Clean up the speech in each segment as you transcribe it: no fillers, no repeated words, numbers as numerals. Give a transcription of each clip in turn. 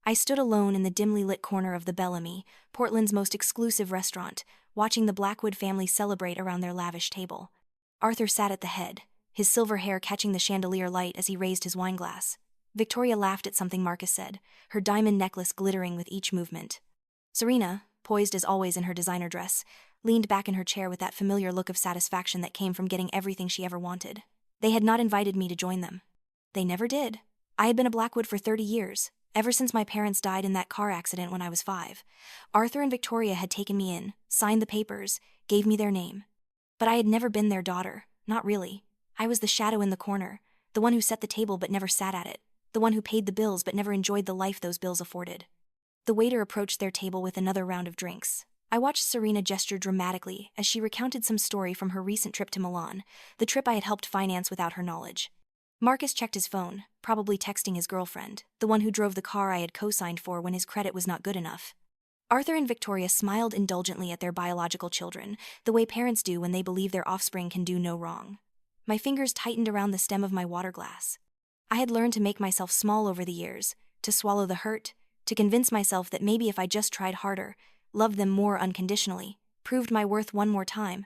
I stood alone in the dimly lit corner of the Bellamy, Portland's most exclusive restaurant, watching the Blackwood family celebrate around their lavish table. Arthur sat at the head, his silver hair catching the chandelier light as he raised his wineglass. Victoria laughed at something Marcus said, her diamond necklace glittering with each movement. Serena, poised as always in her designer dress, leaned back in her chair with that familiar look of satisfaction that came from getting everything she ever wanted. They had not invited me to join them. They never did. I had been a Blackwood for 30 years, ever since my parents died in that car accident when I was 5. Arthur and Victoria had taken me in, signed the papers, gave me their name. But I had never been their daughter, not really. I was the shadow in the corner, the one who set the table but never sat at it, the one who paid the bills but never enjoyed the life those bills afforded. The waiter approached their table with another round of drinks. I watched Serena gesture dramatically as she recounted some story from her recent trip to Milan, the trip I had helped finance without her knowledge. Marcus checked his phone, probably texting his girlfriend, the one who drove the car I had co-signed for when his credit was not good enough. Arthur and Victoria smiled indulgently at their biological children, the way parents do when they believe their offspring can do no wrong. My fingers tightened around the stem of my water glass. I had learned to make myself small over the years, to swallow the hurt, to convince myself that maybe if I just tried harder, loved them more unconditionally, proved my worth one more time,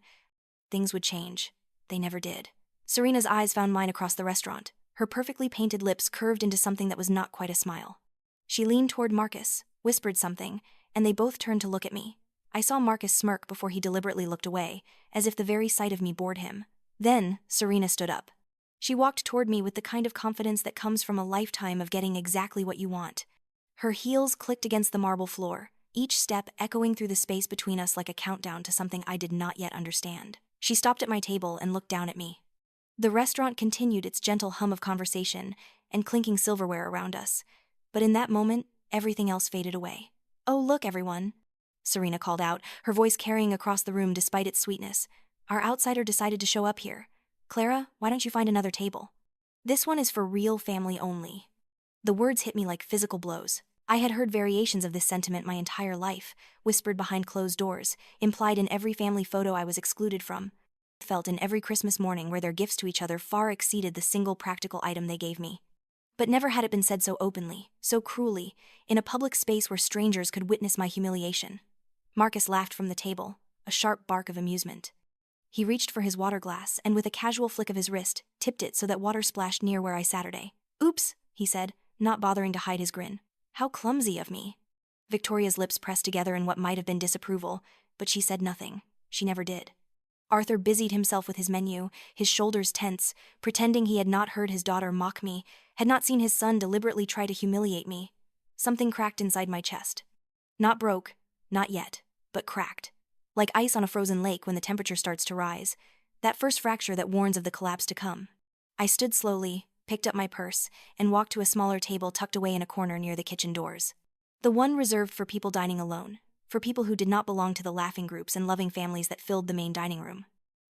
things would change. They never did. Serena's eyes found mine across the restaurant, her perfectly painted lips curved into something that was not quite a smile. She leaned toward Marcus, whispered something, and they both turned to look at me. I saw Marcus smirk before he deliberately looked away, as if the very sight of me bored him. Then, Serena stood up. She walked toward me with the kind of confidence that comes from a lifetime of getting exactly what you want. Her heels clicked against the marble floor, each step echoing through the space between us like a countdown to something I did not yet understand. She stopped at my table and looked down at me. The restaurant continued its gentle hum of conversation and clinking silverware around us, but in that moment, everything else faded away. "Oh, look, everyone," Serena called out, her voice carrying across the room despite its sweetness. "Our outsider decided to show up here. Clara, why don't you find another table? This one is for real family only." The words hit me like physical blows. I had heard variations of this sentiment my entire life, whispered behind closed doors, implied in every family photo I was excluded from, felt in every Christmas morning where their gifts to each other far exceeded the single practical item they gave me. But never had it been said so openly, so cruelly, in a public space where strangers could witness my humiliation. Marcus laughed from the table, a sharp bark of amusement. He reached for his water glass and with a casual flick of his wrist, tipped it so that water splashed near where I sat. "Oops," he said, not bothering to hide his grin. "How clumsy of me." Victoria's lips pressed together in what might have been disapproval, but she said nothing. She never did. Arthur busied himself with his menu, his shoulders tense, pretending he had not heard his daughter mock me, had not seen his son deliberately try to humiliate me. Something cracked inside my chest. Not broke, not yet, but cracked. Like ice on a frozen lake when the temperature starts to rise, that first fracture that warns of the collapse to come. I stood slowly, picked up my purse, and walked to a smaller table tucked away in a corner near the kitchen doors. The one reserved for people dining alone, for people who did not belong to the laughing groups and loving families that filled the main dining room.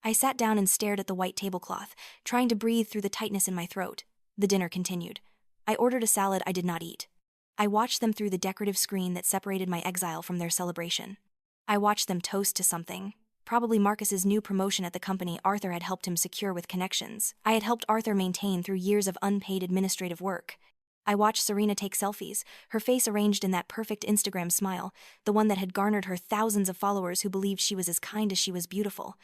I sat down and stared at the white tablecloth, trying to breathe through the tightness in my throat. The dinner continued. I ordered a salad I did not eat. I watched them through the decorative screen that separated my exile from their celebration. I watched them toast to something, probably Marcus's new promotion at the company Arthur had helped him secure with connections. I had helped Arthur maintain through years of unpaid administrative work. I watched Serena take selfies, her face arranged in that perfect Instagram smile, the one that had garnered her thousands of followers who believed she was as kind as she was beautiful.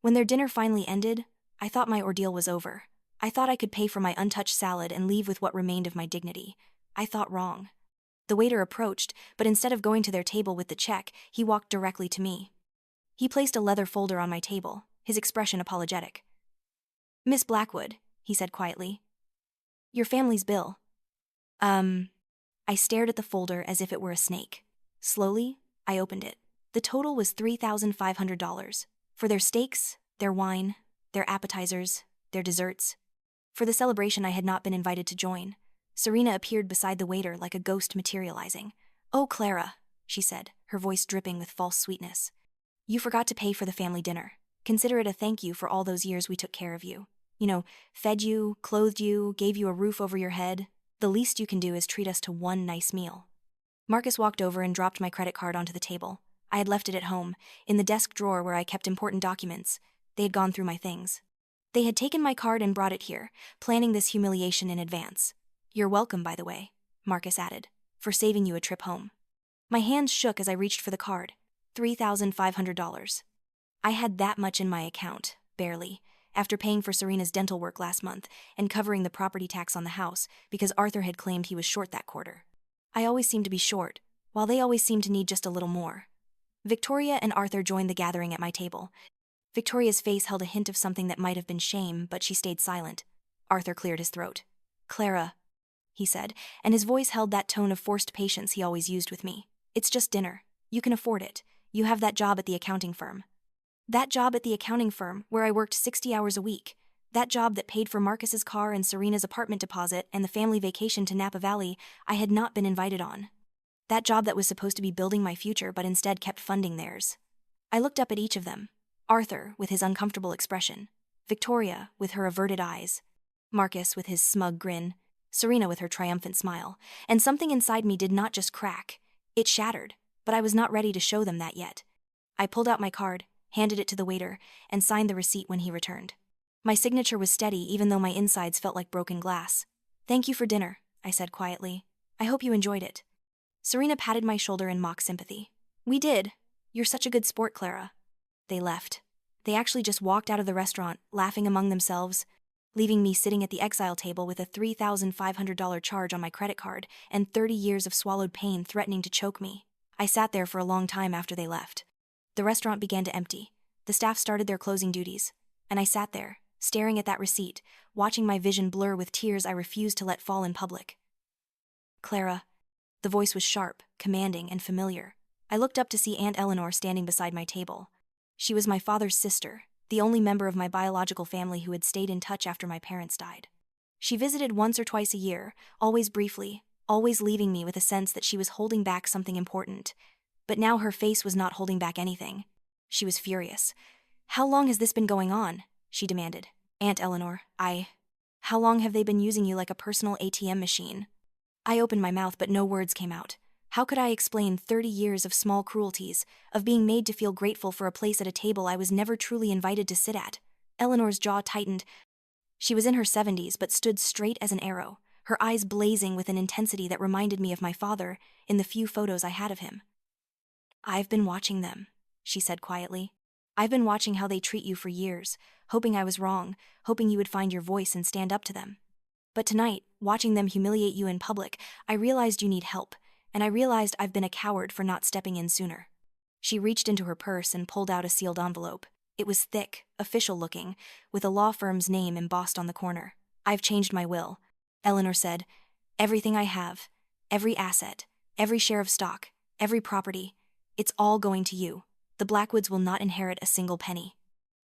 When their dinner finally ended, I thought my ordeal was over. I thought I could pay for my untouched salad and leave with what remained of my dignity. I thought wrong. The waiter approached, but instead of going to their table with the check, he walked directly to me. He placed a leather folder on my table, his expression apologetic. "Miss Blackwood," he said quietly. "Your family's bill." I stared at the folder as if it were a snake. Slowly, I opened it. The total was $3,500. For their steaks, their wine, their appetizers, their desserts. For the celebration I had not been invited to join. Serena appeared beside the waiter like a ghost materializing. "Oh, Clara," she said, her voice dripping with false sweetness. "You forgot to pay for the family dinner. Consider it a thank you for all those years we took care of you. Fed you, clothed you, gave you a roof over your head. The least you can do is treat us to one nice meal." Marcus walked over and dropped my credit card onto the table. I had left it at home, in the desk drawer where I kept important documents. They had gone through my things. They had taken my card and brought it here, planning this humiliation in advance. "You're welcome, by the way," Marcus added. for saving you a trip home." My hands shook as I reached for the card. $3,500. I had that much in my account, barely, after paying for Serena's dental work last month and covering the property tax on the house because Arthur had claimed he was short that quarter. I always seemed to be short, while they always seemed to need just a little more. Victoria and Arthur joined the gathering at my table. Victoria's face held a hint of something that might have been shame, but she stayed silent. Arthur cleared his throat. "Clara," he said, and his voice held that tone of forced patience he always used with me. "It's just dinner. You can afford it. You have that job at the accounting firm." That job at the accounting firm, where I worked 60 hours a week. That job that paid for Marcus's car and Serena's apartment deposit and the family vacation to Napa Valley I had not been invited on. That job that was supposed to be building my future but instead kept funding theirs. I looked up at each of them. Arthur, with his uncomfortable expression. Victoria, with her averted eyes. Marcus, with his smug grin. Serena, with her triumphant smile. And something inside me did not just crack. It shattered, but I was not ready to show them that yet. I pulled out my card, handed it to the waiter, and signed the receipt when he returned. My signature was steady even though my insides felt like broken glass. "Thank you for dinner," I said quietly. "I hope you enjoyed it." Serena patted my shoulder in mock sympathy. "We did. You're such a good sport, Clara." They left. They actually just walked out of the restaurant, laughing among themselves, leaving me sitting at the exile table with a $3,500 charge on my credit card and 30 years of swallowed pain threatening to choke me. I sat there for a long time after they left. The restaurant began to empty. The staff started their closing duties, and I sat there, staring at that receipt, watching my vision blur with tears I refused to let fall in public. "Clara." The voice was sharp, commanding, and familiar. I looked up to see Aunt Eleanor standing beside my table. She was my father's sister, the only member of my biological family who had stayed in touch after my parents died. She visited once or twice a year, always briefly, always leaving me with a sense that she was holding back something important. But now her face was not holding back anything. She was furious. "How long has this been going on?" she demanded. "Aunt Eleanor, How long have they been using you like a personal ATM machine?" I opened my mouth but no words came out. How could I explain 30 years of small cruelties, of being made to feel grateful for a place at a table I was never truly invited to sit at? Eleanor's jaw tightened. She was in her 70s but stood straight as an arrow, her eyes blazing with an intensity that reminded me of my father in the few photos I had of him. "I've been watching them," she said quietly. "I've been watching how they treat you for years, hoping I was wrong, hoping you would find your voice and stand up to them. But tonight, watching them humiliate you in public, I realized you need help, and I realized I've been a coward for not stepping in sooner." She reached into her purse and pulled out a sealed envelope. It was thick, official-looking, with a law firm's name embossed on the corner. "I've changed my will," Eleanor said. "Everything I have, every asset, every share of stock, every property, it's all going to you. The Blackwoods will not inherit a single penny."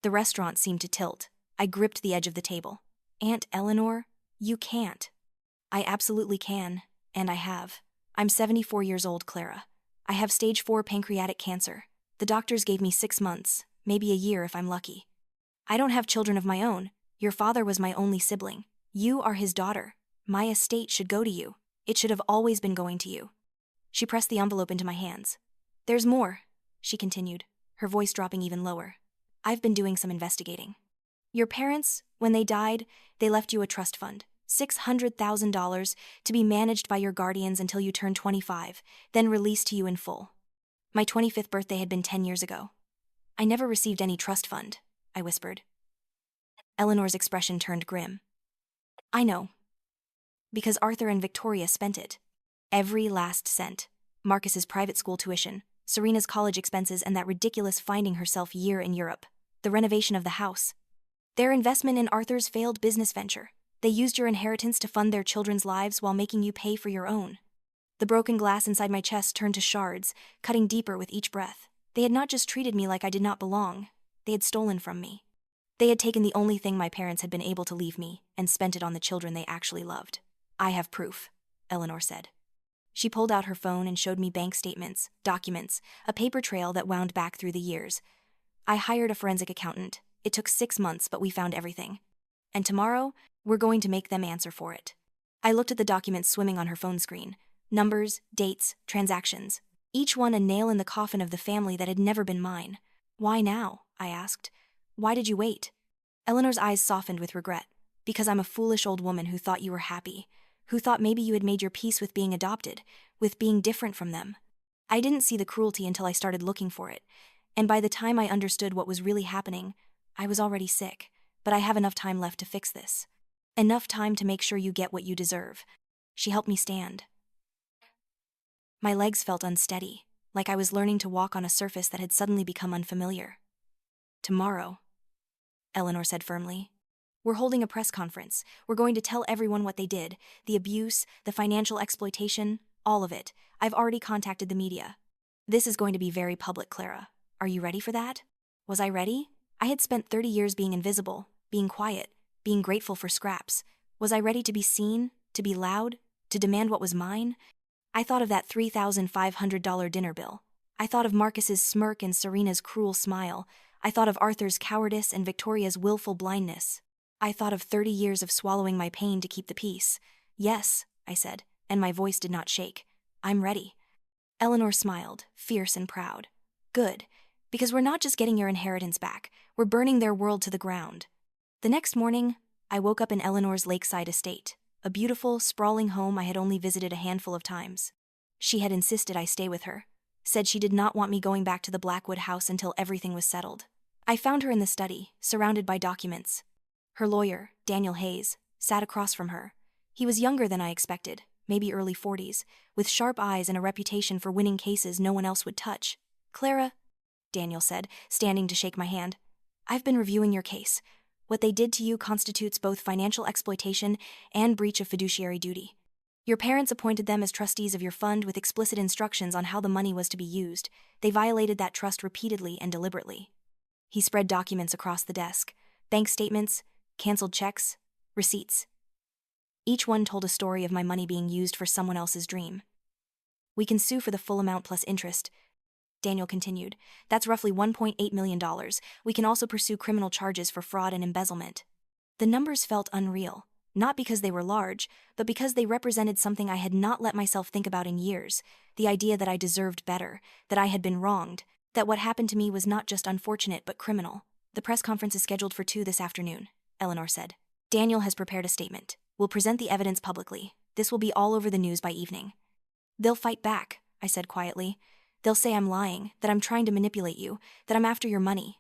The restaurant seemed to tilt. I gripped the edge of the table. "Aunt Eleanor, you can't." "I absolutely can, and I have. I'm 74 years old, Clara. I have stage 4 pancreatic cancer. The doctors gave me 6 months, maybe a year if I'm lucky. I don't have children of my own. Your father was my only sibling. You are his daughter. My estate should go to you. It should have always been going to you." She pressed the envelope into my hands. "There's more," she continued, her voice dropping even lower. "I've been doing some investigating. Your parents, when they died, they left you a trust fund, $600,000, to be managed by your guardians until you turned 25, then released to you in full. My 25th birthday had been 10 years ago. I never received any trust fund," I whispered. Eleanor's expression turned grim. "I know. Because Arthur and Victoria spent it. Every last cent. Marcus's private school tuition, Serena's college expenses, and that ridiculous finding herself year in Europe. The renovation of the house. Their investment in Arthur's failed business venture. They used your inheritance to fund their children's lives while making you pay for your own." The broken glass inside my chest turned to shards, cutting deeper with each breath. They had not just treated me like I did not belong. They had stolen from me. They had taken the only thing my parents had been able to leave me and spent it on the children they actually loved. "I have proof," Eleanor said. She pulled out her phone and showed me bank statements, documents, a paper trail that wound back through the years. "I hired a forensic accountant. It took 6 months, but we found everything. And tomorrow, we're going to make them answer for it." I looked at the documents swimming on her phone screen. Numbers, dates, transactions. Each one a nail in the coffin of the family that had never been mine. "Why now?" I asked. "Why did you wait?" Eleanor's eyes softened with regret. "Because I'm a foolish old woman who thought you were happy. who thought maybe you had made your peace with being adopted, with being different from them. I didn't see the cruelty until I started looking for it, and by the time I understood what was really happening, I was already sick. But I have enough time left to fix this. Enough time to make sure you get what you deserve. She helped me stand. My legs felt unsteady, like I was learning to walk on a surface that had suddenly become unfamiliar. Tomorrow, Eleanor said firmly. We're holding a press conference. We're going to tell everyone what they did, the abuse, the financial exploitation, all of it. I've already contacted the media. This is going to be very public, Clara. Are you ready for that? Was I ready? I had spent 30 years being invisible, being quiet, being grateful for scraps. Was I ready to be seen, to be loud, to demand what was mine? I thought of that $3,500 dinner bill. I thought of Marcus's smirk and Serena's cruel smile. I thought of Arthur's cowardice and Victoria's willful blindness. I thought of 30 years of swallowing my pain to keep the peace. Yes, I said, and my voice did not shake. I'm ready. Eleanor smiled, fierce and proud. Good, because we're not just getting your inheritance back, we're burning their world to the ground. The next morning, I woke up in Eleanor's lakeside estate, a beautiful, sprawling home I had only visited a handful of times. She had insisted I stay with her, said she did not want me going back to the Blackwood house until everything was settled. I found her in the study, surrounded by documents. Her lawyer, Daniel Hayes, sat across from her. He was younger than I expected, maybe early 40s, with sharp eyes and a reputation for winning cases no one else would touch. Clara, Daniel said, standing to shake my hand, I've been reviewing your case. What they did to you constitutes both financial exploitation and breach of fiduciary duty. Your parents appointed them as trustees of your fund with explicit instructions on how the money was to be used. They violated that trust repeatedly and deliberately. He spread documents across the desk, bank statements, canceled checks, receipts. Each one told a story of my money being used for someone else's dream. We can sue for the full amount plus interest, Daniel continued. That's roughly $1.8 million. We can also pursue criminal charges for fraud and embezzlement. The numbers felt unreal, not because they were large, but because they represented something I had not let myself think about in years, the idea that I deserved better, that I had been wronged, that what happened to me was not just unfortunate but criminal. The press conference is scheduled for 2 this afternoon, Eleanor said. Daniel has prepared a statement. We'll present the evidence publicly. This will be all over the news by evening. They'll fight back, I said quietly. They'll say I'm lying, that I'm trying to manipulate you, that I'm after your money.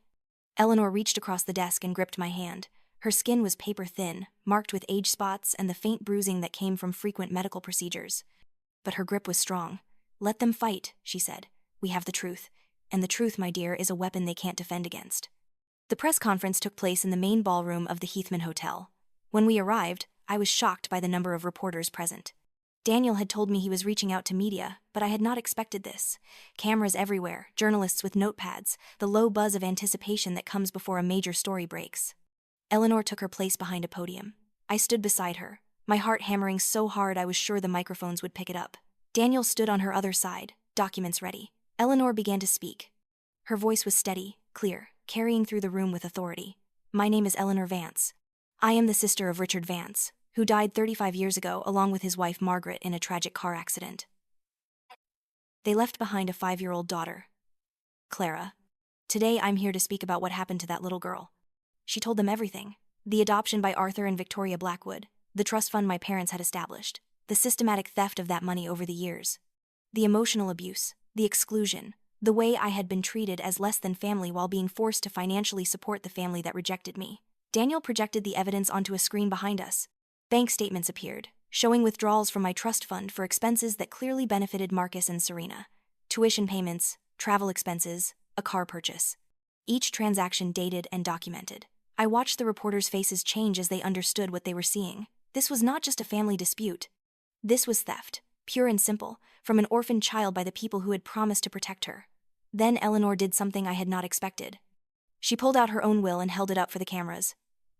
Eleanor reached across the desk and gripped my hand. Her skin was paper thin, marked with age spots and the faint bruising that came from frequent medical procedures. But her grip was strong. Let them fight, she said. We have the truth. And the truth, my dear, is a weapon they can't defend against. The press conference took place in the main ballroom of the Heathman Hotel. When we arrived, I was shocked by the number of reporters present. Daniel had told me he was reaching out to media, but I had not expected this. Cameras everywhere, journalists with notepads, the low buzz of anticipation that comes before a major story breaks. Eleanor took her place behind a podium. I stood beside her, my heart hammering so hard I was sure the microphones would pick it up. Daniel stood on her other side, documents ready. Eleanor began to speak. Her voice was steady, clear, carrying through the room with authority. My name is Eleanor Vance. I am the sister of Richard Vance, who died 35 years ago along with his wife Margaret in a tragic car accident. They left behind a 5-year-old daughter, Clara. Today I'm here to speak about what happened to that little girl. She told them everything. The adoption by Arthur and Victoria Blackwood, the trust fund my parents had established, the systematic theft of that money over the years, the emotional abuse, the exclusion, the way I had been treated as less than family while being forced to financially support the family that rejected me. Daniel projected the evidence onto a screen behind us. Bank statements appeared, showing withdrawals from my trust fund for expenses that clearly benefited Marcus and Serena. Tuition payments, travel expenses, a car purchase. Each transaction dated and documented. I watched the reporters' faces change as they understood what they were seeing. This was not just a family dispute. This was theft, pure and simple, from an orphaned child by the people who had promised to protect her. Then Eleanor did something I had not expected. She pulled out her own will and held it up for the cameras.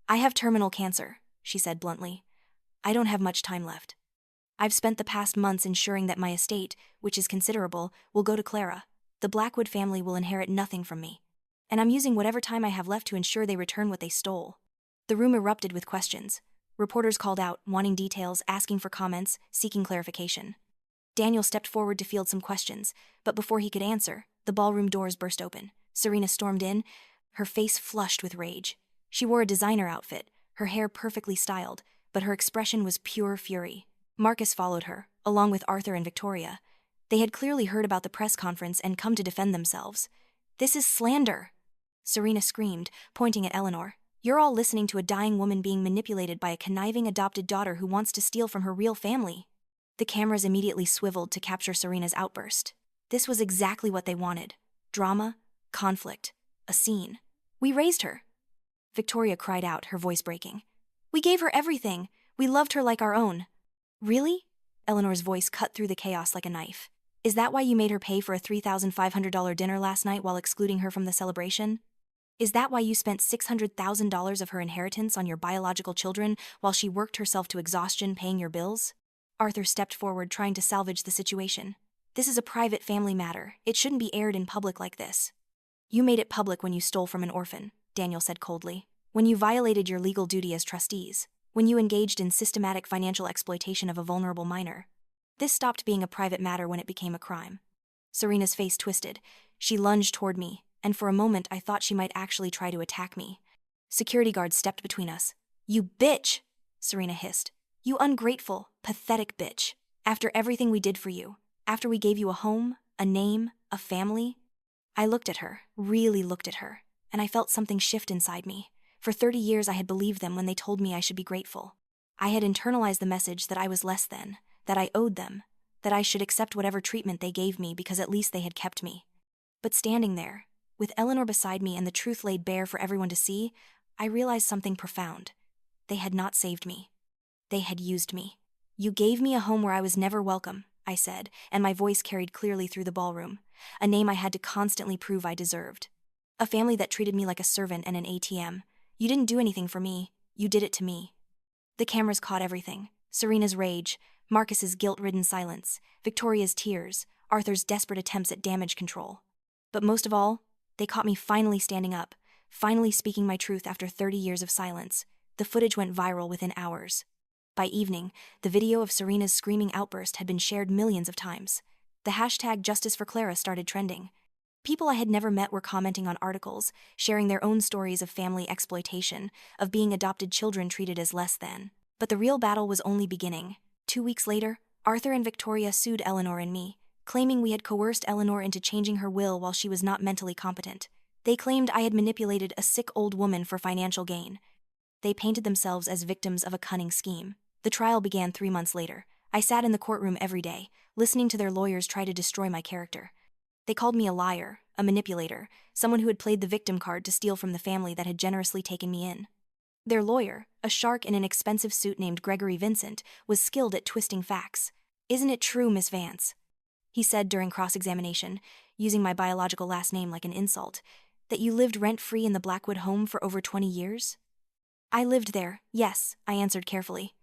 I have terminal cancer, she said bluntly. I don't have much time left. I've spent the past months ensuring that my estate, which is considerable, will go to Clara. The Blackwood family will inherit nothing from me. And I'm using whatever time I have left to ensure they return what they stole. The room erupted with questions. Reporters called out, wanting details, asking for comments, seeking clarification. Daniel stepped forward to field some questions, but before he could answer, the ballroom doors burst open. Serena stormed in, her face flushed with rage. She wore a designer outfit, her hair perfectly styled, but her expression was pure fury. Marcus followed her, along with Arthur and Victoria. They had clearly heard about the press conference and come to defend themselves. "This is slander!" Serena screamed, pointing at Eleanor. "You're all listening to a dying woman being manipulated by a conniving adopted daughter who wants to steal from her real family." The cameras immediately swiveled to capture Serena's outburst. This was exactly what they wanted. Drama, conflict, a scene. "We raised her," Victoria cried out, her voice breaking. "We gave her everything. We loved her like our own." "Really?" Eleanor's voice cut through the chaos like a knife. "Is that why you made her pay for a $3,500 dinner last night while excluding her from the celebration? Is that why you spent $600,000 of her inheritance on your biological children while she worked herself to exhaustion paying your bills?" Arthur stepped forward, trying to salvage the situation. "This is a private family matter. It shouldn't be aired in public like this." "You made it public when you stole from an orphan," Daniel said coldly. "When you violated your legal duty as trustees. When you engaged in systematic financial exploitation of a vulnerable minor. This stopped being a private matter when it became a crime." Serena's face twisted. She lunged toward me, and for a moment I thought she might actually try to attack me. Security guards stepped between us. "You bitch!" Serena hissed. "You ungrateful, pathetic bitch. After everything we did for you, after we gave you a home, a name, a family." I looked at her, really looked at her, and I felt something shift inside me. For 30 years I had believed them when they told me I should be grateful. I had internalized the message that I was less than, that I owed them, that I should accept whatever treatment they gave me because at least they had kept me. But standing there, with Eleanor beside me and the truth laid bare for everyone to see, I realized something profound. They had not saved me. They had used me. "You gave me a home where I was never welcome," I said, and my voice carried clearly through the ballroom. A name I had to constantly prove I deserved. "A family that treated me like a servant and an ATM. You didn't do anything for me. You did it to me." The cameras caught everything. Serena's rage, Marcus's guilt-ridden silence, Victoria's tears, Arthur's desperate attempts at damage control. But most of all, they caught me finally standing up, finally speaking my truth after 30 years of silence. The footage went viral within hours. By evening, the video of Serena's screaming outburst had been shared millions of times. The hashtag Justice for Clara started trending. People I had never met were commenting on articles, sharing their own stories of family exploitation, of being adopted children treated as less than. But the real battle was only beginning. 2 weeks later, Arthur and Victoria sued Eleanor and me, claiming we had coerced Eleanor into changing her will while she was not mentally competent. They claimed I had manipulated a sick old woman for financial gain. They painted themselves as victims of a cunning scheme. The trial began 3 months later. I sat in the courtroom every day, listening to their lawyers try to destroy my character. They called me a liar, a manipulator, someone who had played the victim card to steal from the family that had generously taken me in. Their lawyer, a shark in an expensive suit named Gregory Vincent, was skilled at twisting facts. "Isn't it true, Miss Vance?" he said during cross-examination, using my biological last name like an insult, "that you lived rent-free in the Blackwood home for over 20 years? "I lived there, yes," I answered carefully.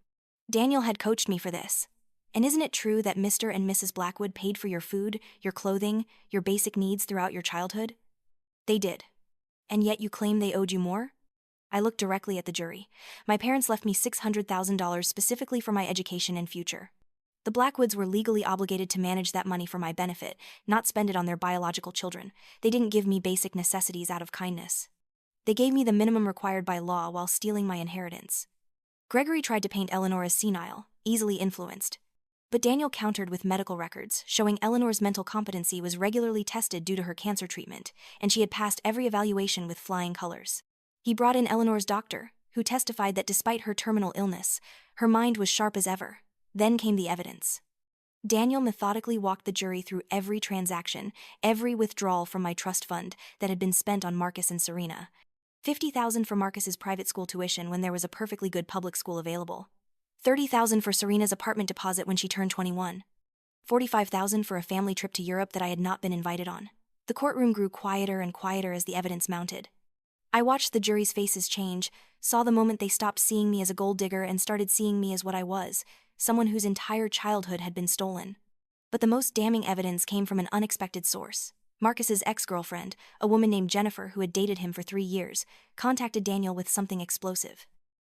"Daniel had coached me for this. And isn't it true that Mr. and Mrs. Blackwood paid for your food, your clothing, your basic needs throughout your childhood?" "They did. And yet you claim they owed you more?" I looked directly at the jury. "My parents left me $600,000 specifically for my education and future. The Blackwoods were legally obligated to manage that money for my benefit, not spend it on their biological children. They didn't give me basic necessities out of kindness. They gave me the minimum required by law while stealing my inheritance." Gregory tried to paint Eleanor as senile, easily influenced. But Daniel countered with medical records, showing Eleanor's mental competency was regularly tested due to her cancer treatment, and she had passed every evaluation with flying colors. He brought in Eleanor's doctor, who testified that despite her terminal illness, her mind was sharp as ever. Then came the evidence. Daniel methodically walked the jury through every transaction, every withdrawal from my trust fund that had been spent on Marcus and Serena. $50,000 for Marcus's private school tuition when there was a perfectly good public school available. $30,000 for Serena's apartment deposit when she turned 21. $45,000 for a family trip to Europe that I had not been invited on. The courtroom grew quieter and quieter as the evidence mounted. I watched the jury's faces change, saw the moment they stopped seeing me as a gold digger and started seeing me as what I was, someone whose entire childhood had been stolen. But the most damning evidence came from an unexpected source. Marcus's ex-girlfriend, a woman named Jennifer who had dated him for 3 years, contacted Daniel with something explosive.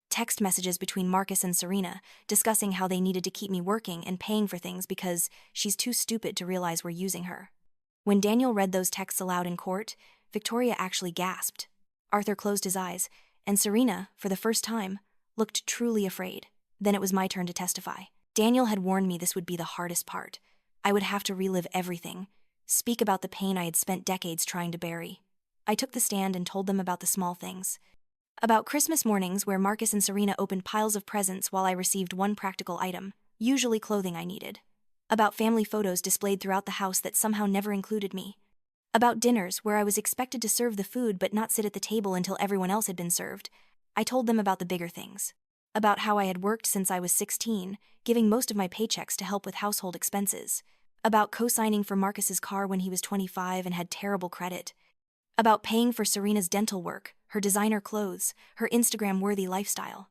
Text messages between Marcus and Serena, discussing how they needed to keep me working and paying for things because she's too stupid to realize we're using her. When Daniel read those texts aloud in court, Victoria actually gasped. Arthur closed his eyes, and Serena, for the first time, looked truly afraid. Then it was my turn to testify. Daniel had warned me this would be the hardest part. I would have to relive everything, speak about the pain I had spent decades trying to bury. I took the stand and told them about the small things. About Christmas mornings where Marcus and Serena opened piles of presents while I received one practical item, usually clothing I needed. About family photos displayed throughout the house that somehow never included me. About dinners where I was expected to serve the food but not sit at the table until everyone else had been served. I told them about the bigger things. About how I had worked since I was 16, giving most of my paychecks to help with household expenses. About co-signing for Marcus's car when he was 25 and had terrible credit. About paying for Serena's dental work, her designer clothes, her Instagram-worthy lifestyle.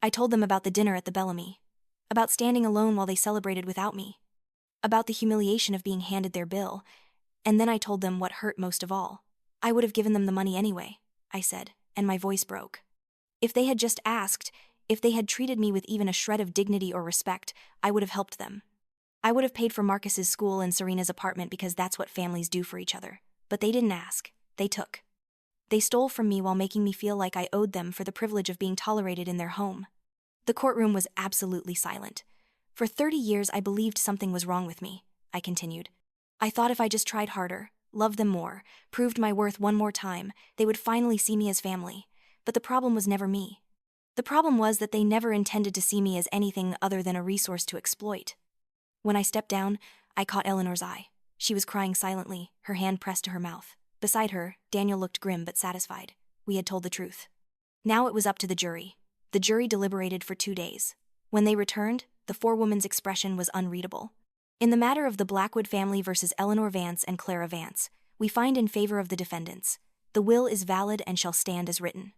I told them about the dinner at the Bellamy. About standing alone while they celebrated without me. About the humiliation of being handed their bill. And then I told them what hurt most of all. I would have given them the money anyway, I said, and my voice broke. If they had just asked, if they had treated me with even a shred of dignity or respect, I would have helped them. I would have paid for Marcus's school and Serena's apartment because that's what families do for each other. But they didn't ask. They took. They stole from me while making me feel like I owed them for the privilege of being tolerated in their home. The courtroom was absolutely silent. For 30 years I believed something was wrong with me, I continued. I thought if I just tried harder, loved them more, proved my worth one more time, they would finally see me as family. But the problem was never me. The problem was that they never intended to see me as anything other than a resource to exploit. When I stepped down, I caught Eleanor's eye. She was crying silently, her hand pressed to her mouth. Beside her, Daniel looked grim but satisfied. We had told the truth. Now it was up to the jury. The jury deliberated for 2 days. When they returned, the forewoman's expression was unreadable. In the matter of the Blackwood family versus Eleanor Vance and Clara Vance, we find in favor of the defendants. The will is valid and shall stand as written.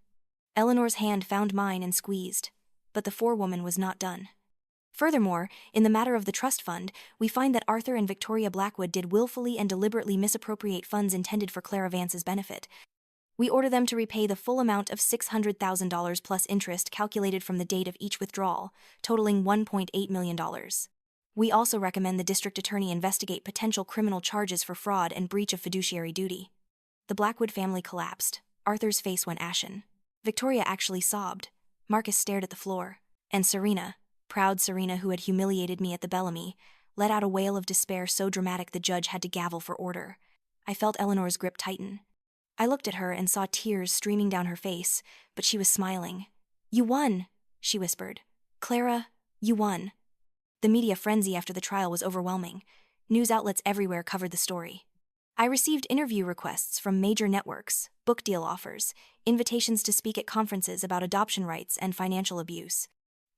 Eleanor's hand found mine and squeezed, but the forewoman was not done. Furthermore, in the matter of the trust fund, we find that Arthur and Victoria Blackwood did willfully and deliberately misappropriate funds intended for Clara Vance's benefit. We order them to repay the full amount of $600,000 plus interest calculated from the date of each withdrawal, totaling $1.8 million. We also recommend the district attorney investigate potential criminal charges for fraud and breach of fiduciary duty. The Blackwood family collapsed. Arthur's face went ashen. Victoria actually sobbed. Marcus stared at the floor. And Serena, proud Serena who had humiliated me at the Bellamy, let out a wail of despair so dramatic the judge had to gavel for order. I felt Eleanor's grip tighten. I looked at her and saw tears streaming down her face, but she was smiling. "You won," she whispered. "Clara, you won." The media frenzy after the trial was overwhelming. News outlets everywhere covered the story. I received interview requests from major networks, book deal offers, invitations to speak at conferences about adoption rights and financial abuse.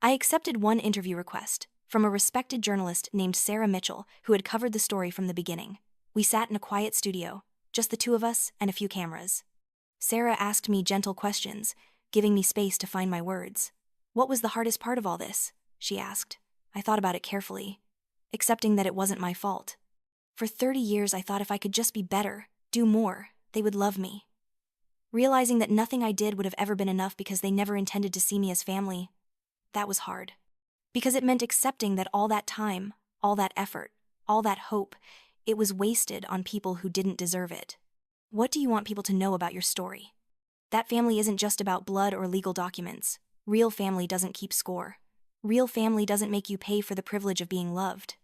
I accepted one interview request from a respected journalist named Sarah Mitchell who had covered the story from the beginning. We sat in a quiet studio, just the two of us and a few cameras. Sarah asked me gentle questions, giving me space to find my words. "What was the hardest part of all this?" she asked. I thought about it carefully, accepting that it wasn't my fault. For 30 years I thought if I could just be better, do more, they would love me. Realizing that nothing I did would have ever been enough because they never intended to see me as family, that was hard. Because it meant accepting that all that time, all that effort, all that hope, it was wasted on people who didn't deserve it. What do you want people to know about your story? That family isn't just about blood or legal documents. Real family doesn't keep score. Real family doesn't make you pay for the privilege of being loved.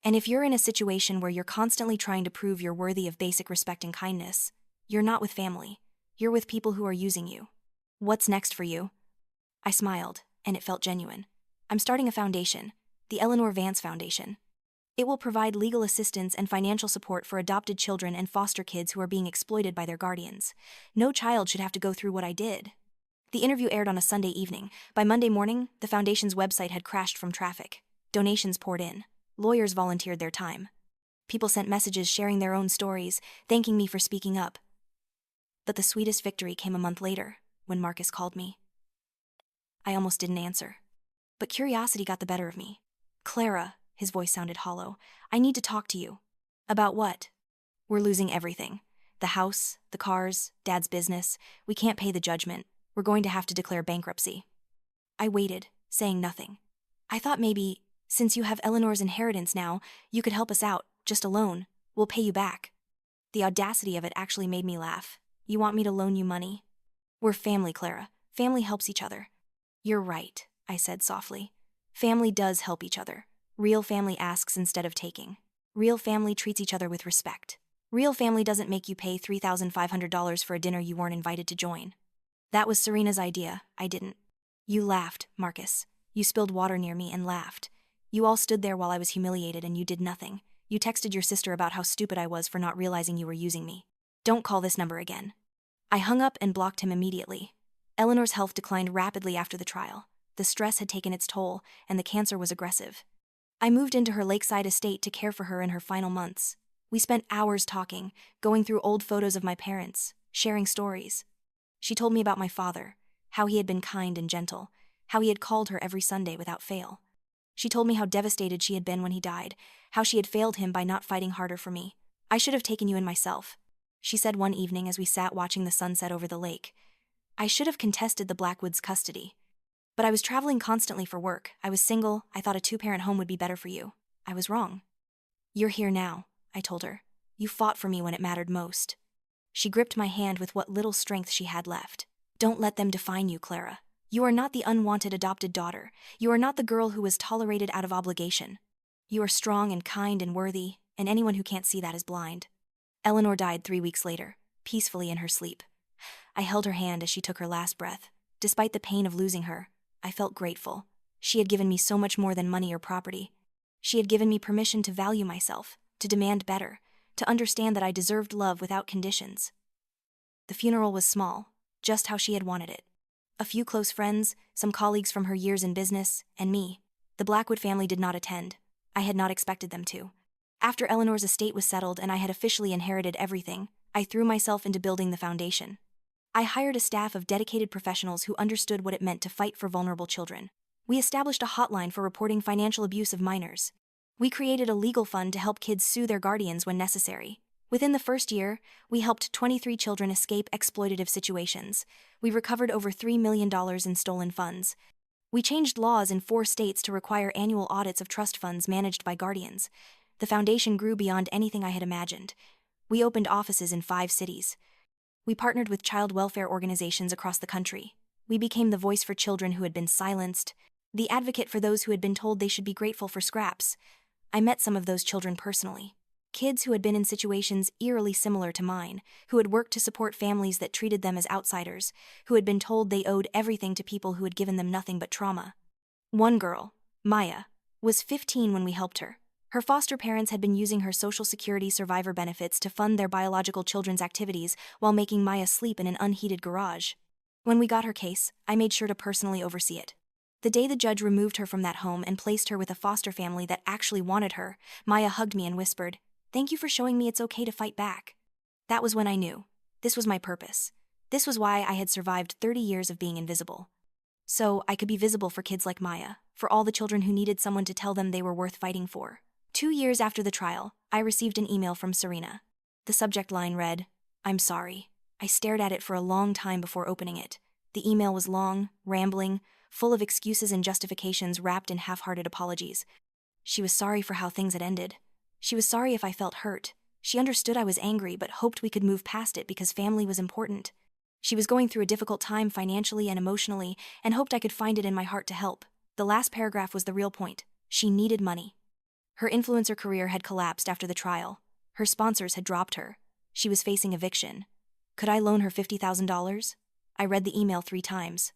And if you're in a situation where you're constantly trying to prove you're worthy of basic respect and kindness, you're not with family. You're with people who are using you. What's next for you? I smiled, and it felt genuine. I'm starting a foundation, the Eleanor Vance Foundation. It will provide legal assistance and financial support for adopted children and foster kids who are being exploited by their guardians. No child should have to go through what I did. The interview aired on a Sunday evening. By Monday morning, the foundation's website had crashed from traffic. Donations poured in. Lawyers volunteered their time. People sent messages sharing their own stories, thanking me for speaking up. But the sweetest victory came a month later, when Marcus called me. I almost didn't answer. But curiosity got the better of me. "Clara," his voice sounded hollow, "I need to talk to you." "About what?" "We're losing everything. The house, the cars, Dad's business. We can't pay the judgment. We're going to have to declare bankruptcy." I waited, saying nothing. I thought maybe, since you have Eleanor's inheritance now, you could help us out, just a loan. We'll pay you back. The audacity of it actually made me laugh. "You want me to loan you money?" "We're family, Clara. Family helps each other." "You're right," I said softly. "Family does help each other. Real family asks instead of taking. Real family treats each other with respect. Real family doesn't make you pay $3,500 for a dinner you weren't invited to join. That was Serena's idea, I didn't. You laughed, Marcus. You spilled water near me and laughed. You all stood there while I was humiliated and you did nothing. You texted your sister about how stupid I was for not realizing you were using me. Don't call this number again. I hung up and blocked him immediately. Eleanor's health declined rapidly after the trial. The stress had taken its toll, and the cancer was aggressive. I moved into her lakeside estate to care for her in her final months. We spent hours talking, going through old photos of my parents, sharing stories. She told me about my father, how he had been kind and gentle, how he had called her every Sunday without fail. She told me how devastated she had been when he died, how she had failed him by not fighting harder for me. I should have taken you in myself, she said one evening as we sat watching the sunset over the lake. I should have contested the Blackwoods' custody. But I was traveling constantly for work. I was single. I thought a two-parent home would be better for you. I was wrong. You're here now, I told her. You fought for me when it mattered most. She gripped my hand with what little strength she had left. Don't let them define you, Clara. You are not the unwanted adopted daughter. You are not the girl who was tolerated out of obligation. You are strong and kind and worthy, and anyone who can't see that is blind. Eleanor died 3 weeks later, peacefully in her sleep. I held her hand as she took her last breath. Despite the pain of losing her, I felt grateful. She had given me so much more than money or property. She had given me permission to value myself, to demand better, to understand that I deserved love without conditions. The funeral was small, just how she had wanted it. A few close friends, some colleagues from her years in business, and me. The Blackwood family did not attend. I had not expected them to. After Eleanor's estate was settled and I had officially inherited everything, I threw myself into building the foundation. I hired a staff of dedicated professionals who understood what it meant to fight for vulnerable children. We established a hotline for reporting financial abuse of minors. We created a legal fund to help kids sue their guardians when necessary. Within the first year, we helped 23 children escape exploitative situations. We recovered over $3 million in stolen funds. We changed laws in 4 states to require annual audits of trust funds managed by guardians. The foundation grew beyond anything I had imagined. We opened offices in 5 cities. We partnered with child welfare organizations across the country. We became the voice for children who had been silenced, the advocate for those who had been told they should be grateful for scraps. I met some of those children personally. Kids who had been in situations eerily similar to mine, who had worked to support families that treated them as outsiders, who had been told they owed everything to people who had given them nothing but trauma. One girl, Maya, was 15 when we helped her. Her foster parents had been using her Social Security survivor benefits to fund their biological children's activities while making Maya sleep in an unheated garage. When we got her case, I made sure to personally oversee it. The day the judge removed her from that home and placed her with a foster family that actually wanted her, Maya hugged me and whispered, "Thank you for showing me it's okay to fight back." That was when I knew. This was my purpose. This was why I had survived 30 years of being invisible. So I could be visible for kids like Maya, for all the children who needed someone to tell them they were worth fighting for. 2 years after the trial, I received an email from Serena. The subject line read, "I'm sorry." I stared at it for a long time before opening it. The email was long, rambling, full of excuses and justifications wrapped in half-hearted apologies. She was sorry for how things had ended. She was sorry if I felt hurt. She understood I was angry but hoped we could move past it because family was important. She was going through a difficult time financially and emotionally and hoped I could find it in my heart to help. The last paragraph was the real point. She needed money. Her influencer career had collapsed after the trial. Her sponsors had dropped her. She was facing eviction. Could I loan her $50,000? I read the email 3 times.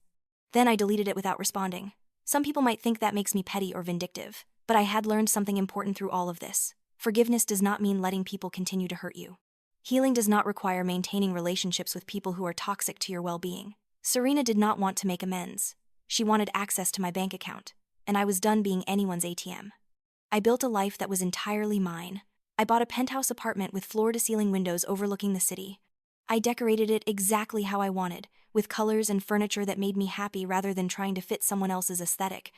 Then I deleted it without responding. Some people might think that makes me petty or vindictive, but I had learned something important through all of this. Forgiveness does not mean letting people continue to hurt you. Healing does not require maintaining relationships with people who are toxic to your well-being. Serena did not want to make amends. She wanted access to my bank account, and I was done being anyone's ATM. I built a life that was entirely mine. I bought a penthouse apartment with floor-to-ceiling windows overlooking the city. I decorated it exactly how I wanted, with colors and furniture that made me happy rather than trying to fit someone else's aesthetic.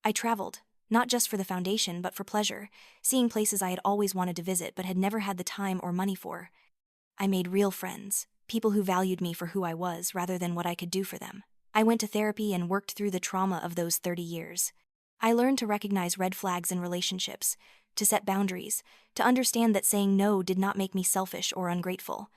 I traveled, not just for the foundation but for pleasure, seeing places I had always wanted to visit but had never had the time or money for. I made real friends, people who valued me for who I was rather than what I could do for them. I went to therapy and worked through the trauma of those 30 years. I learned to recognize red flags in relationships, to set boundaries, to understand that saying no did not make me selfish or ungrateful.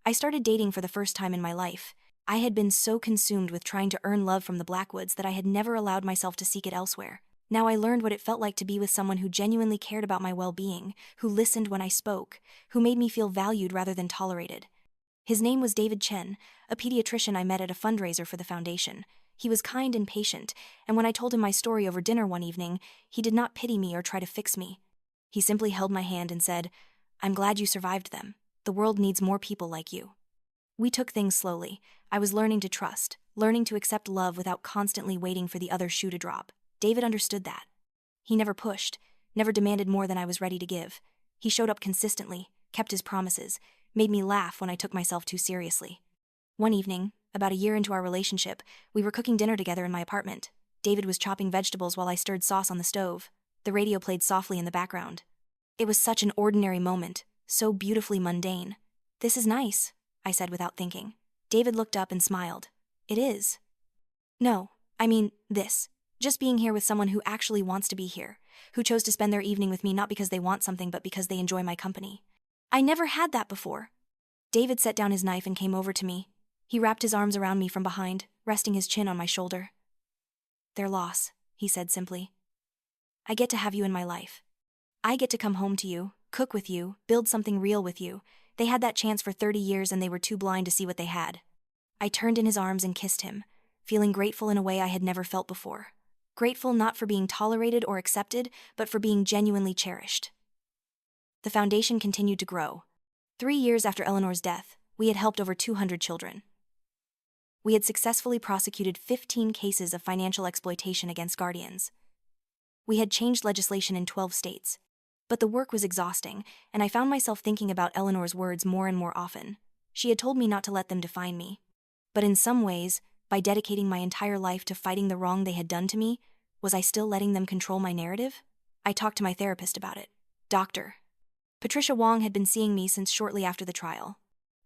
I started dating for the first time in my life. I had been so consumed with trying to earn love from the Blackwoods that I had never allowed myself to seek it elsewhere. Now I learned what it felt like to be with someone who genuinely cared about my well-being, who listened when I spoke, who made me feel valued rather than tolerated. His name was David Chen, a pediatrician I met at a fundraiser for the foundation. He was kind and patient, and when I told him my story over dinner one evening, he did not pity me or try to fix me. He simply held my hand and said, "I'm glad you survived them. The world needs more people like you." We took things slowly. I was learning to trust, learning to accept love without constantly waiting for the other shoe to drop. David understood that. He never pushed, never demanded more than I was ready to give. He showed up consistently, kept his promises, made me laugh when I took myself too seriously. One evening, about a year into our relationship, we were cooking dinner together in my apartment. David was chopping vegetables while I stirred sauce on the stove. The radio played softly in the background. It was such an ordinary moment, so beautifully mundane. "This is nice," I said without thinking. David looked up and smiled. "It is." "No, I mean this. Just being here with someone who actually wants to be here, who chose to spend their evening with me not because they want something but because they enjoy my company. I never had that before." David set down his knife and came over to me. He wrapped his arms around me from behind, resting his chin on my shoulder. "Their loss," he said simply. "I get to have you in my life. I get to come home to you, cook with you, build something real with you. They had that chance for 30 years and they were too blind to see what they had." I turned in his arms and kissed him, feeling grateful in a way I had never felt before. Grateful not for being tolerated or accepted, but for being genuinely cherished. The foundation continued to grow. 3 years after Eleanor's death, we had helped over 200 children. We had successfully prosecuted 15 cases of financial exploitation against guardians. We had changed legislation in 12 states. But the work was exhausting, and I found myself thinking about Eleanor's words more and more often. She had told me not to let them define me. But in some ways, by dedicating my entire life to fighting the wrong they had done to me, was I still letting them control my narrative? I talked to my therapist about it. Dr. Patricia Wong had been seeing me since shortly after the trial.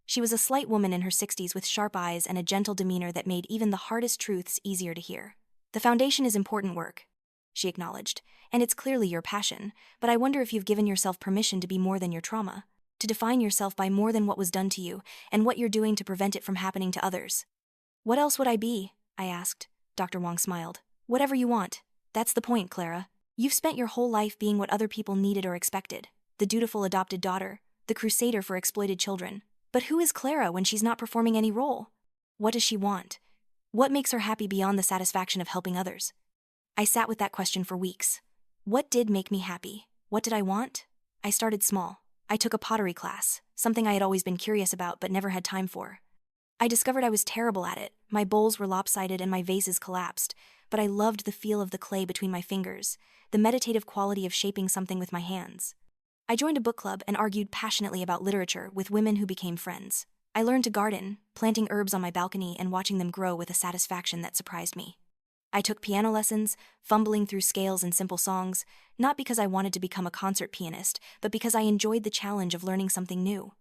She was a slight woman in her 60s with sharp eyes and a gentle demeanor that made even the hardest truths easier to hear. "The foundation is important work," she acknowledged, "and it's clearly your passion, but I wonder if you've given yourself permission to be more than your trauma, to define yourself by more than what was done to you, and what you're doing to prevent it from happening to others." "What else would I be?" I asked. Dr. Wong smiled. "Whatever you want. That's the point, Clara. You've spent your whole life being what other people needed or expected. The dutiful adopted daughter, the crusader for exploited children. But who is Clara when she's not performing any role? What does she want? What makes her happy beyond the satisfaction of helping others?" I sat with that question for weeks. What did make me happy? What did I want? I started small. I took a pottery class, something I had always been curious about but never had time for. I discovered I was terrible at it. My bowls were lopsided and my vases collapsed, but I loved the feel of the clay between my fingers, the meditative quality of shaping something with my hands. I joined a book club and argued passionately about literature with women who became friends. I learned to garden, planting herbs on my balcony and watching them grow with a satisfaction that surprised me. I took piano lessons, fumbling through scales and simple songs, not because I wanted to become a concert pianist, but because I enjoyed the challenge of learning something new.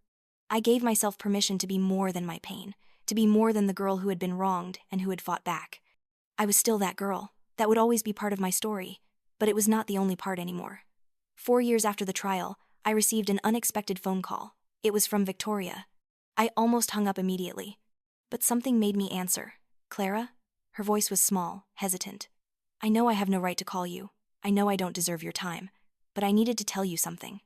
I gave myself permission to be more than my pain, to be more than the girl who had been wronged and who had fought back. I was still that girl. That would always be part of my story, but it was not the only part anymore. 4 years after the trial, I received an unexpected phone call. It was from Victoria. I almost hung up immediately, but something made me answer. "Clara?" Her voice was small, hesitant. "I know I have no right to call you. I know I don't deserve your time. But I needed to tell you something."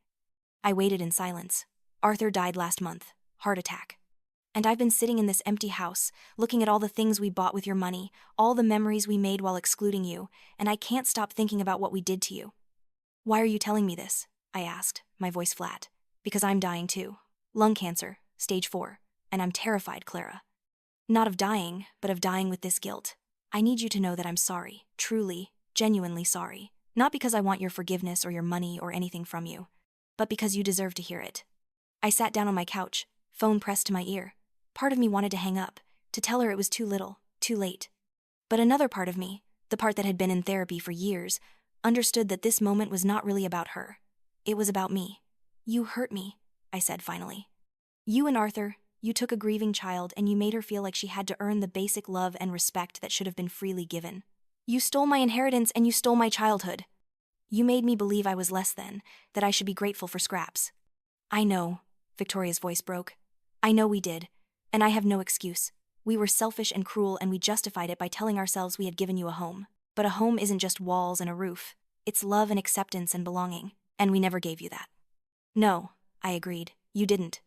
I waited in silence. "Arthur died last month. Heart attack. And I've been sitting in this empty house, looking at all the things we bought with your money, all the memories we made while excluding you, and I can't stop thinking about what we did to you." "Why are you telling me this?" I asked, my voice flat. "Because I'm dying too. Lung cancer, stage 4. And I'm terrified, Clara. Not of dying, but of dying with this guilt. I need you to know that I'm sorry, truly, genuinely sorry. Not because I want your forgiveness or your money or anything from you, but because you deserve to hear it." I sat down on my couch, phone pressed to my ear. Part of me wanted to hang up, to tell her it was too little, too late. But another part of me, the part that had been in therapy for years, understood that this moment was not really about her. It was about me. "You hurt me," I said finally. "You and Arthur, you took a grieving child and you made her feel like she had to earn the basic love and respect that should have been freely given. You stole my inheritance and you stole my childhood. You made me believe I was less than, that I should be grateful for scraps." "I know," Victoria's voice broke. "I know we did, and I have no excuse. We were selfish and cruel and we justified it by telling ourselves we had given you a home. But a home isn't just walls and a roof. It's love and acceptance and belonging, and we never gave you that. No, I agreed. You didn't.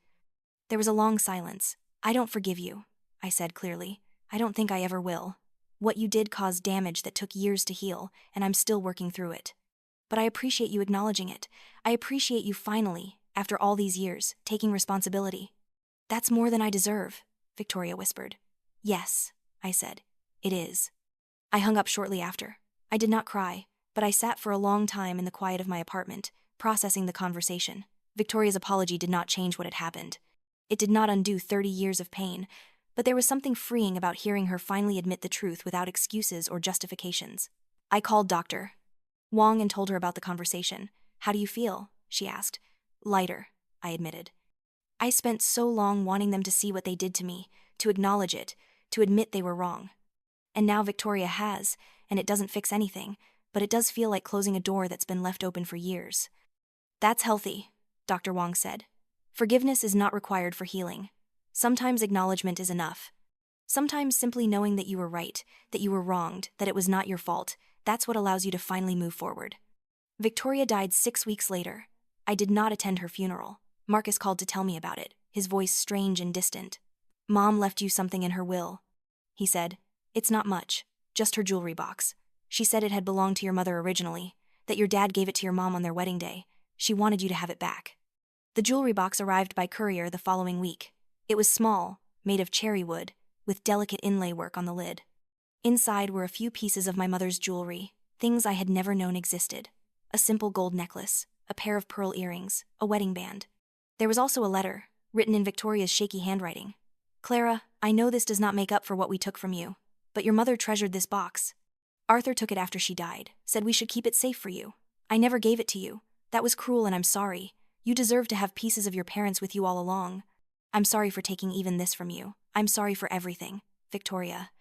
There was a long silence. I don't forgive you, I said clearly. I don't think I ever will. What you did caused damage that took years to heal, and I'm still working through it. But I appreciate you acknowledging it. I appreciate you finally, after all these years, taking responsibility. That's more than I deserve, Victoria whispered. Yes, I said. It is. I hung up shortly after. I did not cry, but I sat for a long time in the quiet of my apartment, processing the conversation. Victoria's apology did not change what had happened. It did not undo 30 years of pain, but there was something freeing about hearing her finally admit the truth without excuses or justifications. I called Dr. Wong and told her about the conversation. How do you feel? She asked. Lighter, I admitted. I spent so long wanting them to see what they did to me, to acknowledge it, to admit they were wrong. And now Victoria has, and it doesn't fix anything, but it does feel like closing a door that's been left open for years. That's healthy, Dr. Wong said. Forgiveness is not required for healing. Sometimes acknowledgement is enough. Sometimes simply knowing that you were right, that you were wronged, that it was not your fault, that's what allows you to finally move forward. Victoria died 6 weeks later. I did not attend her funeral. Marcus called to tell me about it, his voice strange and distant. Mom left you something in her will, he said. It's not much, just her jewelry box. She said it had belonged to your mother originally, that your dad gave it to your mom on their wedding day. She wanted you to have it back. The jewelry box arrived by courier the following week. It was small, made of cherry wood, with delicate inlay work on the lid. Inside were a few pieces of my mother's jewelry, things I had never known existed. A simple gold necklace, a pair of pearl earrings, a wedding band. There was also a letter, written in Victoria's shaky handwriting. Clara, I know this does not make up for what we took from you, but your mother treasured this box. Arthur took it after she died, said we should keep it safe for you. I never gave it to you. That was cruel and I'm sorry. You deserve to have pieces of your parents with you all along. I'm sorry for taking even this from you. I'm sorry for everything, Victoria.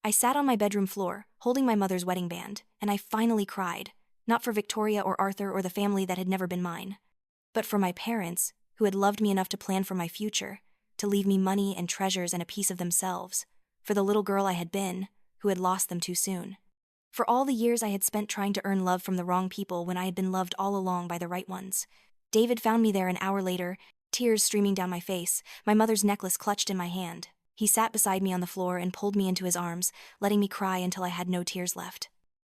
I sat on my bedroom floor, holding my mother's wedding band, and I finally cried, not for Victoria or Arthur or the family that had never been mine, but for my parents, who had loved me enough to plan for my future, to leave me money and treasures and a piece of themselves, for the little girl I had been, who had lost them too soon. For all the years I had spent trying to earn love from the wrong people when I had been loved all along by the right ones. David found me there an hour later, tears streaming down my face, my mother's necklace clutched in my hand. He sat beside me on the floor and pulled me into his arms, letting me cry until I had no tears left.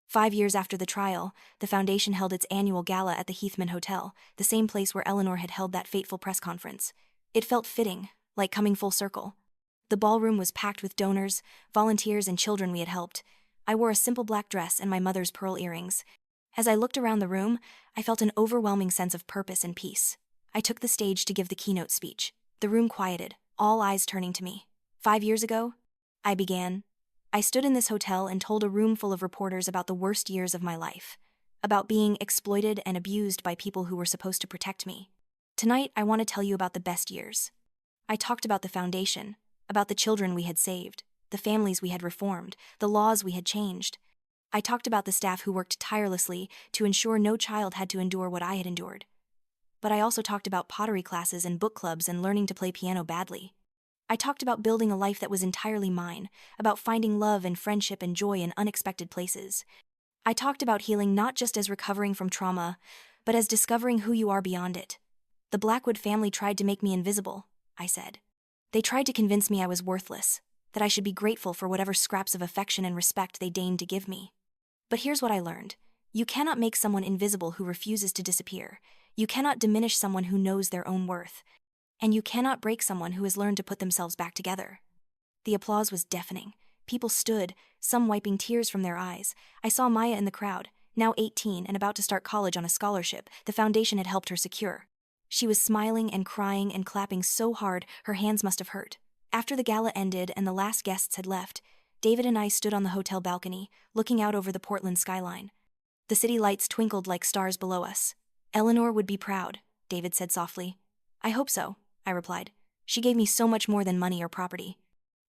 5 years after the trial, the foundation held its annual gala at the Heathman Hotel, the same place where Eleanor had held that fateful press conference. It felt fitting, like coming full circle. The ballroom was packed with donors, volunteers, and children we had helped. I wore a simple black dress and my mother's pearl earrings. As I looked around the room, I felt an overwhelming sense of purpose and peace. I took the stage to give the keynote speech. The room quieted, all eyes turning to me. 5 years ago, I began. I stood in this hotel and told a room full of reporters about the worst years of my life, about being exploited and abused by people who were supposed to protect me. Tonight, I want to tell you about the best years. I talked about the foundation, about the children we had saved, the families we had reformed, the laws we had changed. I talked about the staff who worked tirelessly to ensure no child had to endure what I had endured. But I also talked about pottery classes and book clubs and learning to play piano badly. I talked about building a life that was entirely mine, about finding love and friendship and joy in unexpected places. I talked about healing not just as recovering from trauma, but as discovering who you are beyond it. The Blackwood family tried to make me invisible, I said. They tried to convince me I was worthless, that I should be grateful for whatever scraps of affection and respect they deigned to give me. But here's what I learned. You cannot make someone invisible who refuses to disappear. You cannot diminish someone who knows their own worth. And you cannot break someone who has learned to put themselves back together. The applause was deafening. People stood, some wiping tears from their eyes. I saw Maya in the crowd, now 18 and about to start college on a scholarship the foundation had helped her secure. She was smiling and crying and clapping so hard her hands must have hurt. After the gala ended and the last guests had left, David and I stood on the hotel balcony, looking out over the Portland skyline. The city lights twinkled like stars below us. Eleanor would be proud, David said softly. I hope so, I replied. She gave me so much more than money or property.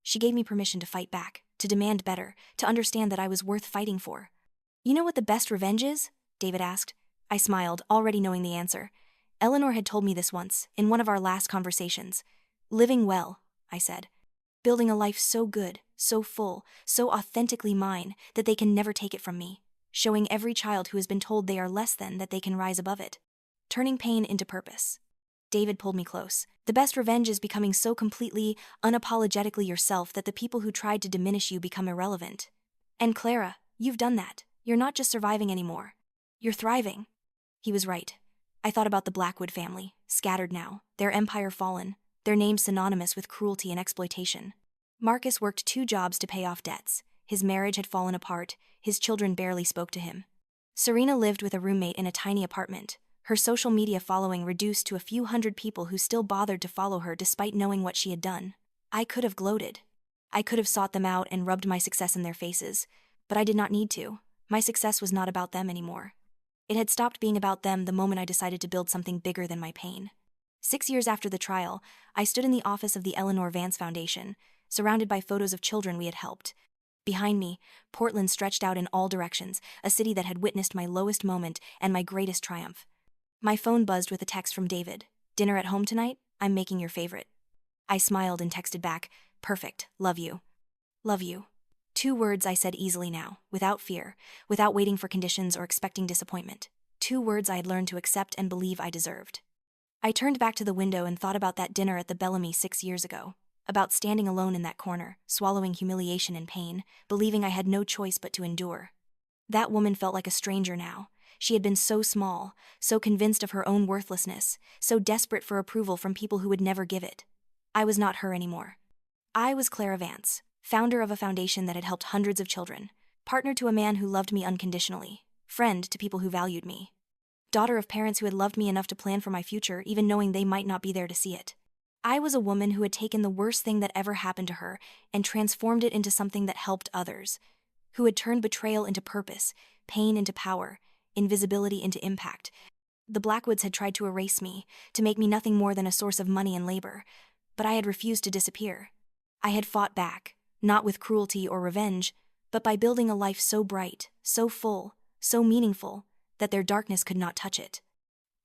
She gave me permission to fight back, to demand better, to understand that I was worth fighting for. You know what the best revenge is? David asked. I smiled, already knowing the answer. Eleanor had told me this once, in one of our last conversations. Living well, I said. Building a life so good, so full, so authentically mine, that they can never take it from me, showing every child who has been told they are less than that they can rise above it. Turning pain into purpose. David pulled me close. The best revenge is becoming so completely, unapologetically yourself that the people who tried to diminish you become irrelevant. And Clara, you've done that. You're not just surviving anymore. You're thriving. He was right. I thought about the Blackwood family, scattered now, their empire fallen, their names synonymous with cruelty and exploitation. Marcus worked 2 jobs to pay off debts. His marriage had fallen apart, his children barely spoke to him. Serena lived with a roommate in a tiny apartment, her social media following reduced to a few hundred people who still bothered to follow her despite knowing what she had done. I could have gloated. I could have sought them out and rubbed my success in their faces, but I did not need to. My success was not about them anymore. It had stopped being about them the moment I decided to build something bigger than my pain. 6 years after the trial, I stood in the office of the Eleanor Vance Foundation, surrounded by photos of children we had helped. Behind me, Portland stretched out in all directions, a city that had witnessed my lowest moment and my greatest triumph. My phone buzzed with a text from David. "Dinner at home tonight? I'm making your favorite." I smiled and texted back, "Perfect, love you." Love you. 2 words I said easily now, without fear, without waiting for conditions or expecting disappointment. 2 words I had learned to accept and believe I deserved. I turned back to the window and thought about that dinner at the Bellamy 6 years ago, about standing alone in that corner, swallowing humiliation and pain, believing I had no choice but to endure. That woman felt like a stranger now. She had been so small, so convinced of her own worthlessness, so desperate for approval from people who would never give it. I was not her anymore. I was Clara Vance, founder of a foundation that had helped hundreds of children, partner to a man who loved me unconditionally, friend to people who valued me, daughter of parents who had loved me enough to plan for my future even knowing they might not be there to see it. I was a woman who had taken the worst thing that ever happened to her and transformed it into something that helped others, who had turned betrayal into purpose, pain into power, invisibility into impact. The Blackwoods had tried to erase me, to make me nothing more than a source of money and labor, but I had refused to disappear. I had fought back, not with cruelty or revenge, but by building a life so bright, so full, so meaningful, that their darkness could not touch it.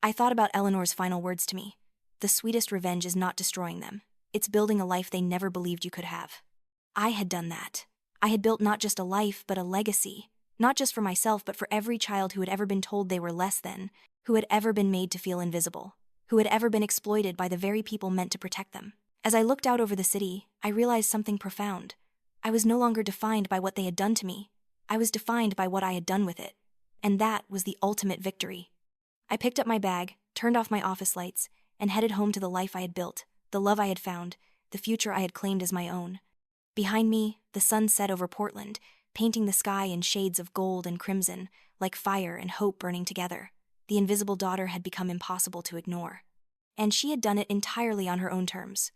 I thought about Eleanor's final words to me. The sweetest revenge is not destroying them. It's building a life they never believed you could have. I had done that. I had built not just a life, but a legacy. Not just for myself, but for every child who had ever been told they were less than, who had ever been made to feel invisible, who had ever been exploited by the very people meant to protect them. As I looked out over the city, I realized something profound. I was no longer defined by what they had done to me. I was defined by what I had done with it. And that was the ultimate victory. I picked up my bag, turned off my office lights, and headed home to the life I had built, the love I had found, the future I had claimed as my own. Behind me, the sun set over Portland, painting the sky in shades of gold and crimson, like fire and hope burning together. The invisible daughter had become impossible to ignore. And she had done it entirely on her own terms.